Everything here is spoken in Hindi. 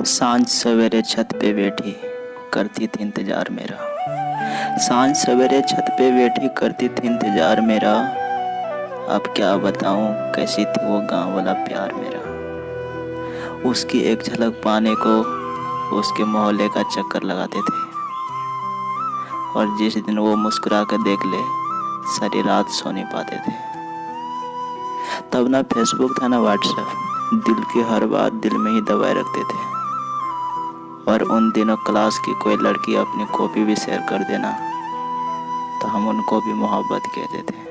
सांझ सवेरे छत पे बैठी करती थी इंतजार मेरा। सांझ सवेरे छत पे बैठी करती थी इंतजार मेरा। अब क्या बताऊं कैसी थी वो गांव वाला प्यार मेरा। उसकी एक झलक पाने को उसके मोहल्ले का चक्कर लगाते थे, और जिस दिन वो मुस्कुरा कर देख ले सारी रात सो नहीं पाते थे। तब ना फेसबुक था ना व्हाट्सएप, दिल की हर बात दिल में ही दबाए रखते थे। और उन दिनों क्लास की कोई लड़की अपनी कॉपी भी शेयर कर देना तो हम उनको भी मोहब्बत कहते थे।